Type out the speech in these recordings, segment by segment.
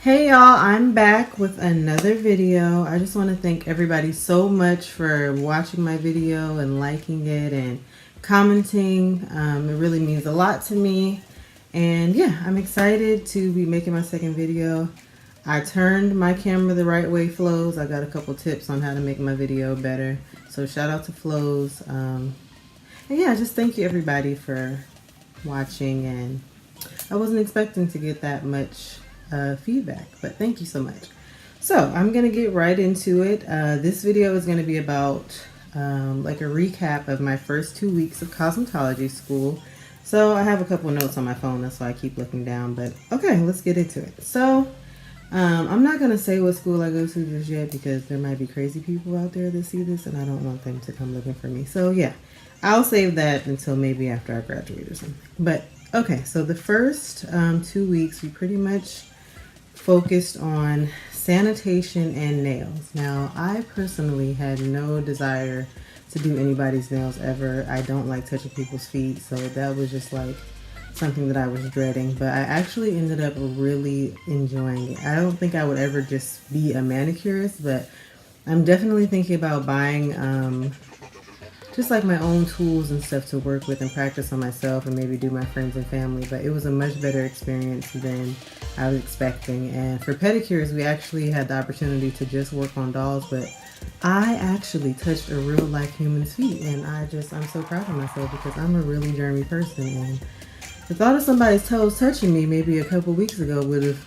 Hey y'all, I'm back with another video. I just want to thank everybody so much for watching my video and liking it and commenting. It really means a lot to me. And yeah, I'm excited to be making my second video. I turned my camera the right way, Flows. I got a couple tips on how to make my video better. So shout out to Flows. And yeah, just thank you everybody for watching. And I wasn't expecting to get that much feedback, but thank you so much. So I'm gonna get right into it. This video is gonna be about like a recap of my first 2 weeks of cosmetology school. So I have a couple notes on my phone, that's why I keep looking down, but okay, let's get into it. So I'm not gonna say what school I go to just yet because there might be crazy people out there that see this and I don't want them to come looking for me. So yeah, I'll save that until maybe after I graduate or something. But okay, so the first 2 weeks we pretty much focused on sanitation and nails. Now, I personally had no desire to do anybody's nails ever. I don't like touching people's feet, so that was just like something that I was dreading, but I actually ended up really enjoying it. I don't think I would ever just be a manicurist, but I'm definitely thinking about buying just like my own tools and stuff to work with and practice on myself and maybe do my friends and family. But it was a much better experience than I was expecting. And for pedicures, we actually had the opportunity to just work on dolls, but I actually touched a real life human's feet, and I'm so proud of myself because I'm a really germy person, and the thought of somebody's toes touching me maybe a couple weeks ago would have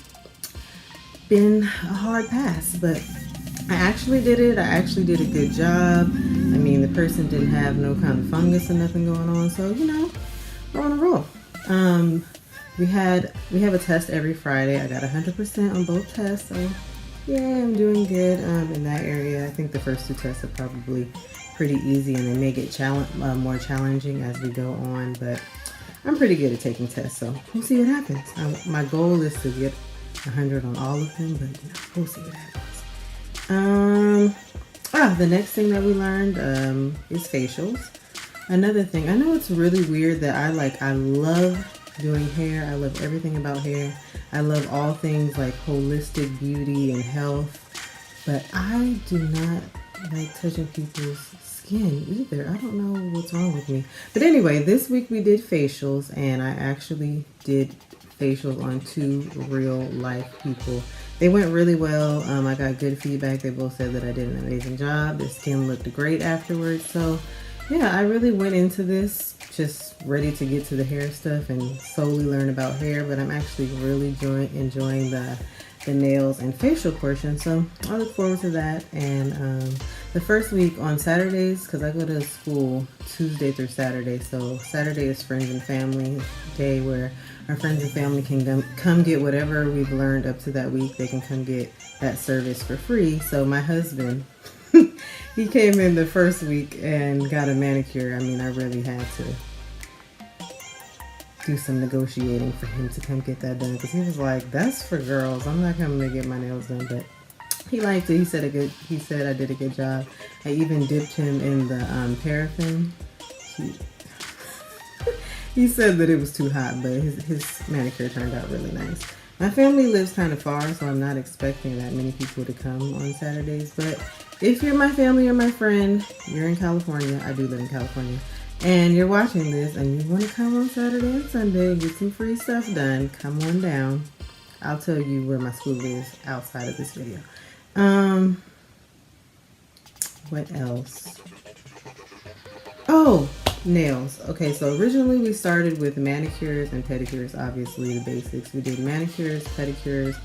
been a hard pass, but I actually did it. I actually did a good job. I mean, the person didn't have no kind of fungus or nothing going on, so you know, we're on a roll. We have a test every Friday. I got 100% on both tests, so yeah, I'm doing good in that area. I think the first 2 tests are probably pretty easy, and they may get more challenging as we go on, but I'm pretty good at taking tests, so we'll see what happens. My goal is to get 100 on all of them, but you know, we'll see what happens. The next thing that we learned is facials. Another thing, I know it's really weird that I love doing hair. I love everything about hair. I love all things like holistic beauty and health, but I do not like touching people's skin either. I don't know what's wrong with me. But anyway, this week we did facials, and I actually did facials on 2 real life people. They went really well. I got good feedback. They both said that I did an amazing job. Their skin looked great afterwards. So yeah, I really went into this just ready to get to the hair stuff and solely learn about hair, but I'm actually really enjoying the nails and facial portion. So I look forward to that. And the first week on Saturdays, because I go to school Tuesday through Saturday, so Saturday is friends and family day where our friends and family can come get whatever we've learned up to that week. They can come get that service for free. So my husband, he came in the first week and got a manicure. I mean, I really had to do some negotiating for him to come get that done because he was like, "That's for girls. I'm not coming to get my nails done." But he liked it. He said I did a good job. I even dipped him in the paraffin. He said that it was too hot, but his manicure turned out really nice. My family lives kind of far, so I'm not expecting that many people to come on Saturdays. But if you're my family or my friend, you're in California. I do live in California. And you're watching this and you want to come on Saturday and Sunday and get some free stuff done, come on down. I'll tell you where my school is outside of this video. What else? Oh, nails. Okay, so originally we started with manicures and pedicures, obviously the basics. We did manicures, pedicures,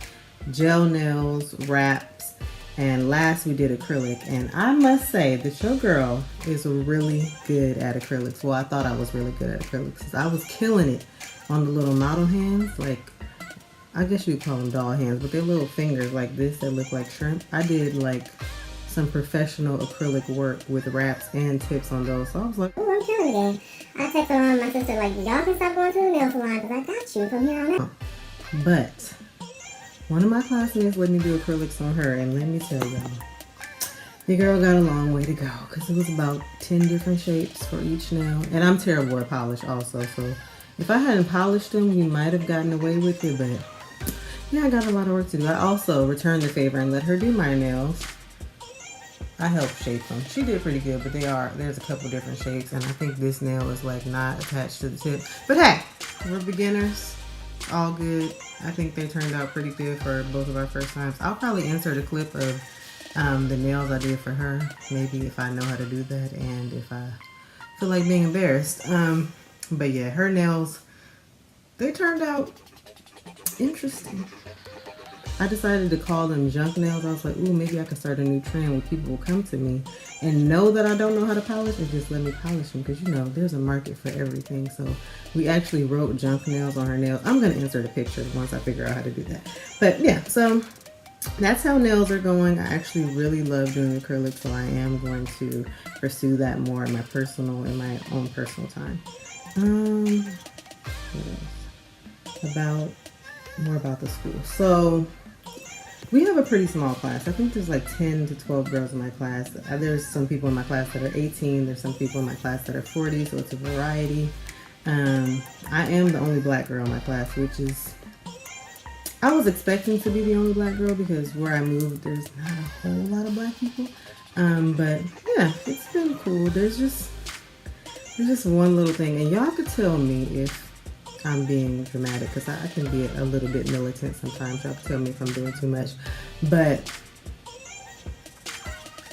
gel nails, wraps, and last we did acrylic. And I must say that your girl is really good at acrylics. Well, I thought I was really good at acrylics. I was killing it on the little model hands, like I guess you'd call them doll hands, but they're little fingers like this that look like shrimp. I did like some professional acrylic work with wraps and tips on those. So I was like, oh, I'm killing it. I texted my sister like, y'all can stop going to the nail salon because I got you from here on out. But one of my classmates let me do acrylics on her, and let me tell y'all, the girl got a long way to go because it was about 10 different shapes for each nail. And I'm terrible at polish also, so If I hadn't polished them, we might have gotten away with it, but yeah, I got a lot of work to do. I also returned the favor and let her do my nails. I helped shape them. She did pretty good, but there's a couple different shapes, and I think this nail is like not attached to the tip. But hey, we're beginners. All good. I think they turned out pretty good for both of our first times. I'll probably insert a clip of the nails I did for her, maybe if I know how to do that and if I feel like being embarrassed. But yeah, her nails, they turned out interesting. I decided to call them junk nails. I was like, ooh, maybe I could start a new trend where people will come to me and know that I don't know how to polish and just let me polish them, because you know there's a market for everything. So we actually wrote junk nails on her nails. I'm going to insert a picture once I figure out how to do that. But yeah, so that's how nails are going. I actually really love doing acrylic, so I am going to pursue that more in my own personal time. What else? More about the school. So we have a pretty small class. I think there's like 10 to 12 girls in my class. There's some people in my class that are 18. There's some people in my class that are 40, so it's a variety. I am the only black girl in my class, which is, I was expecting to be the only black girl because where I moved, there's not a whole lot of black people. But yeah, it's been cool. There's just one little thing, and y'all could tell me if I'm being dramatic, because I can be a little bit militant sometimes. Y'all can tell me if I'm doing too much. But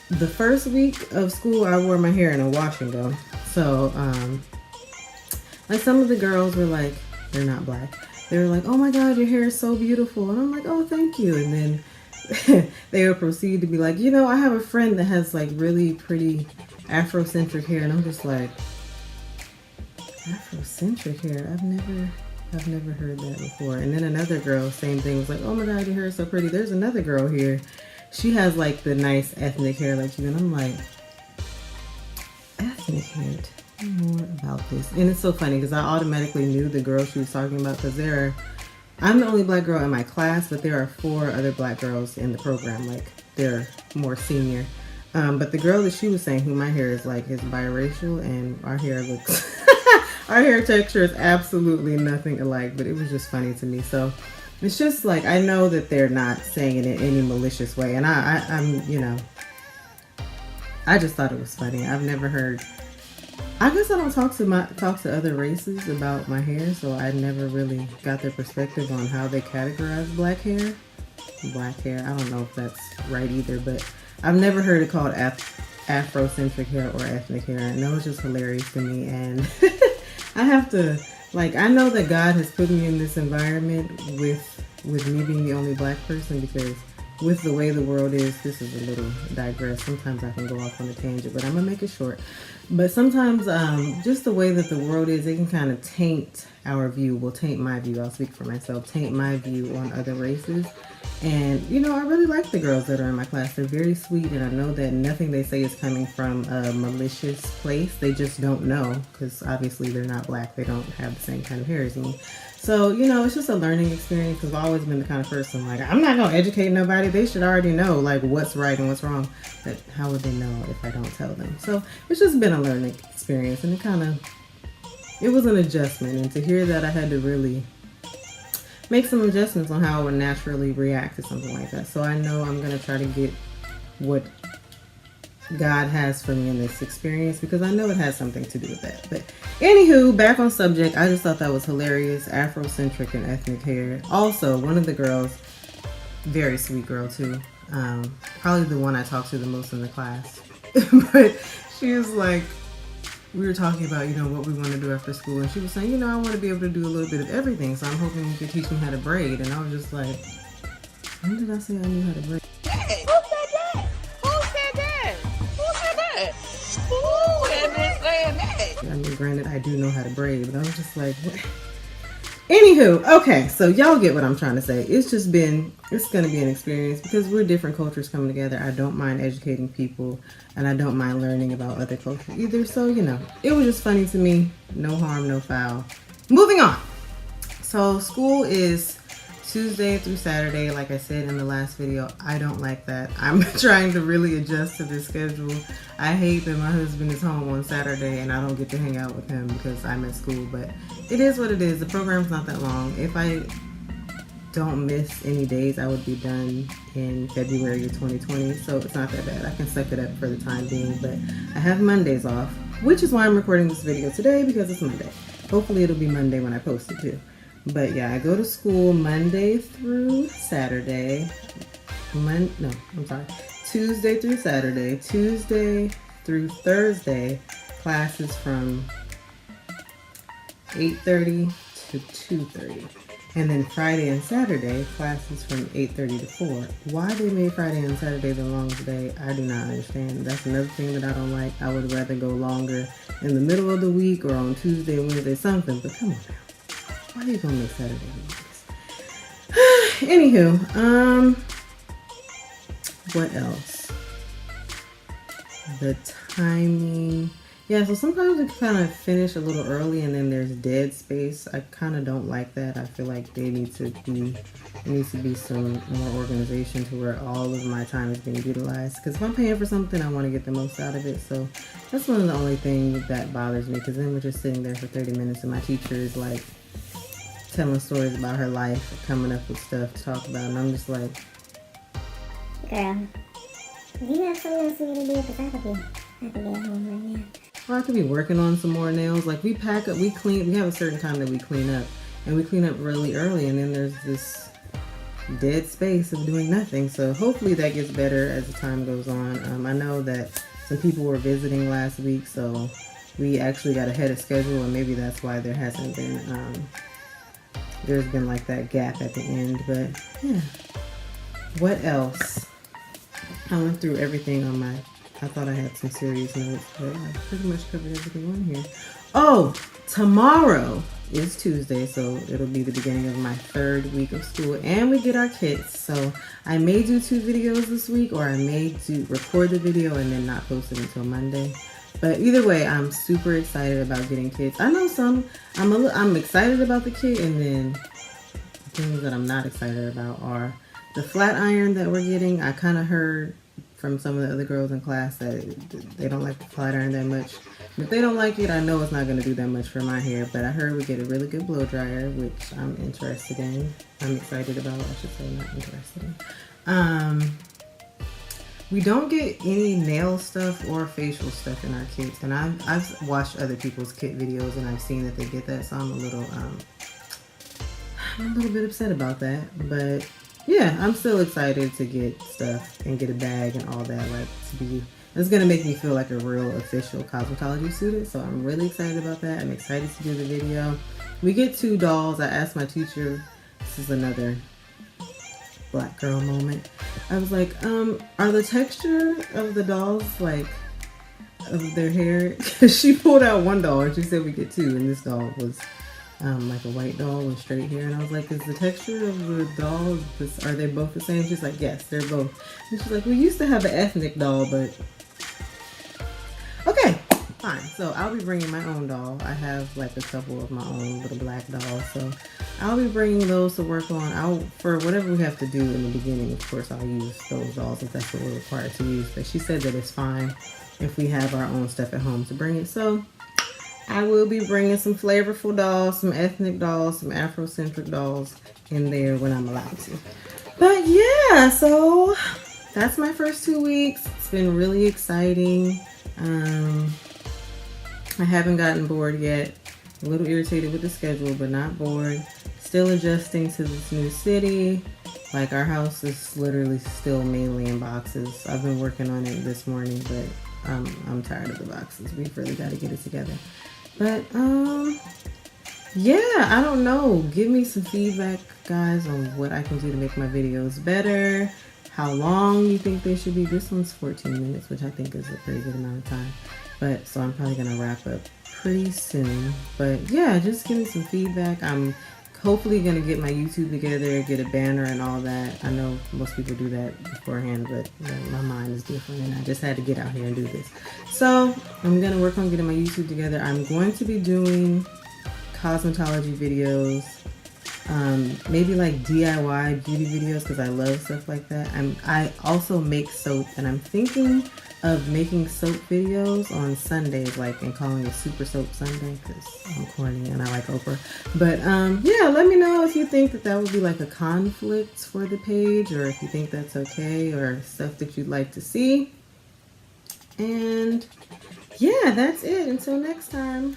the first week of school, I wore my hair in a wash and go. So, like some of the girls were like, they're not black. They were like, oh my God, your hair is so beautiful. And I'm like, oh, thank you. And then they would proceed to be like, you know, I have a friend that has like really pretty Afrocentric hair. And I'm just like, Afrocentric hair? I've never heard that before. And then another girl, same thing, was like, oh my God, your hair is so pretty. There's another girl here. She has like the nice ethnic hair like you. And I'm like, ethnic hair? Tell me more about this. And it's so funny because I automatically knew the girl she was talking about, because I'm the only black girl in my class, but there are 4 other black girls in the program. Like, they're more senior. But the girl that she was saying, who my hair is like, is biracial, and our hair looks... Our hair texture is absolutely nothing alike, but it was just funny to me. So it's just like, I know that they're not saying it in any malicious way. And I'm, you know, I just thought it was funny. I've never heard, I guess I don't talk to other races about my hair, so I never really got their perspective on how they categorize black hair. I don't know if that's right either, but I've never heard it called Afrocentric hair or ethnic hair. And that was just hilarious to me. And I have to, like, I know that God has put me in this environment with me being the only black person, because with the way the world is, this is a little digress. Sometimes I can go off on a tangent, but I'm going to make it short. But sometimes just the way that the world is, it can kind of taint our view. Well, taint my view. I'll speak for myself. Taint my view on other races. And, you know, I really like the girls that are in my class. They're very sweet, and I know that nothing they say is coming from a malicious place. They just don't know, because obviously they're not black. They don't have the same kind of hair as me. So, you know, it's just a learning experience, because I've always been the kind of person, like, I'm not going to educate nobody. They should already know, like, what's right and what's wrong. But how would they know if I don't tell them? So it's just been a learning experience, and it was an adjustment. And to hear that I had to really make some adjustments on how I would naturally react to something like that. So I know I'm going to try to get what God has for me in this experience, because I know it has something to do with that. But anywho, back on subject, I just thought that was hilarious. Afrocentric and ethnic hair. Also, one of the girls, very sweet girl too, probably the one I talked to the most in the class. But she was like, we were talking about, you know, what we want to do after school, and she was saying, you know, I want to be able to do a little bit of everything, so I'm hoping you can teach me how to braid. And I was just like, when did I say I knew how to braid? Hey, who said that? Who said that? Who said that? Who had been saying that? I mean, granted, I do know how to braid, but I was just like, what? Anywho, okay, so y'all get what I'm trying to say. It's going to be an experience, because we're different cultures coming together. I don't mind educating people, and I don't mind learning about other cultures either. So, you know, it was just funny to me. No harm, no foul. Moving on. So school is Tuesday through Saturday, like I said in the last video, I don't like that. I'm trying to really adjust to this schedule. I hate that my husband is home on Saturday and I don't get to hang out with him because I'm at school, but it is what it is. The program's not that long. If I don't miss any days, I would be done in February of 2020, so it's not that bad. I can suck it up for the time being, but I have Mondays off, which is why I'm recording this video today, because it's Monday. Hopefully it'll be Monday when I post it too. But yeah, I go to school Monday through Saturday. Tuesday through Saturday. Tuesday through Thursday, classes from 8:30 to 2:30. And then Friday and Saturday, classes from 8:30 to 4. Why they made Friday and Saturday the longest day, I do not understand. That's another thing that I don't like. I would rather go longer in the middle of the week or on Tuesday, Wednesday, something. But come on now. Why are you gonna make Saturday longer? Anywho, what else? The timing. Yeah, so sometimes we kind of finish a little early and then there's dead space. I kind of don't like that. I feel like there needs to be some more organization to where all of my time is being utilized. Because if I'm paying for something, I want to get the most out of it. So that's one of the only things that bothers me, because then we're just sitting there for 30 minutes and my teacher is like telling stories about her life, coming up with stuff to talk about, and I'm just like, Girl, do you have something else you need to do? Because I could be at home right now. well, I could be working on some more nails. Like we pack up, we have a certain time that we clean up, and we clean up really early, and then there's this dead space of doing nothing. So hopefully that gets better as the time goes on. I know that some people were visiting last week, so we actually got ahead of schedule, and maybe that's why there hasn't been, there's been like that gap at the end. But yeah, what else? I went through everything on my, I thought I had some serious notes, but I pretty much covered everything on here. Oh, tomorrow is Tuesday, so it'll be the beginning of my 3rd week of school, and we get our kits. So I may do 2 videos this week, or I may record the video and then not post it until Monday. But either way, I'm super excited about getting kits. I know I'm excited about the kit, and then things that I'm not excited about are the flat iron that we're getting. I kind of heard from some of the other girls in class that they don't like the flat iron that much. If they don't like it, I know it's not going to do that much for my hair, but I heard we get a really good blow dryer, which I'm interested in. I'm excited about, I should say, not interested in. We don't get any nail stuff or facial stuff in our kits, and I've watched other people's kit videos and I've seen that they get that, so I'm a little bit upset about that. But yeah, I'm still excited to get stuff and get a bag and all that. Like, it's gonna make me feel like a real official cosmetology student, so I'm really excited about that. I'm excited to do the video. We get 2 dolls. I asked my teacher, this is another black girl moment. I was like, are the texture of the dolls, like, of their hair? She pulled out 1 doll and she said we get 2, and this doll was like a white doll with straight hair, and I was like, is the texture of the dolls, are they both the same? She's like, yes, they're both. And she's like, we used to have an ethnic doll, but okay, fine. So I'll be bringing my own doll. I have like a couple of my own little black dolls, so I'll be bringing those to work on. For whatever we have to do in the beginning, of course, I'll use those dolls if that's what we're required to use. But she said that it's fine if we have our own stuff at home to bring it. So I will be bringing some flavorful dolls, some ethnic dolls, some Afrocentric dolls in there when I'm allowed to. But yeah, so that's my first 2 weeks. It's been really exciting. I haven't gotten bored yet. A little irritated with the schedule, but not bored. Still adjusting to this new city. Like, our house is literally still mainly in boxes. I've been working on it this morning, but I'm tired of the boxes. We've really got to get it together. But yeah, I don't know. Give me some feedback, guys, on what I can do to make my videos better. How long you think they should be. This one's 14 minutes, which I think is a pretty good amount of time. But so I'm probably gonna wrap up pretty soon. But yeah, just give me some feedback. I'm hopefully gonna get my YouTube together, get a banner and all that. I know most people do that beforehand, but my mind is different, and I just had to get out here and do this. So I'm gonna work on getting my YouTube together. I'm going to be doing cosmetology videos maybe like DIY beauty videos because I love stuff like that. I also make soap, and I'm thinking of making soap videos on Sundays, like, and calling it Super Soap Sunday because I'm corny and I like Oprah. But yeah, let me know if you think that would be like a conflict for the page, or if you think that's okay, or stuff that you'd like to see. And yeah, that's it. Until next time.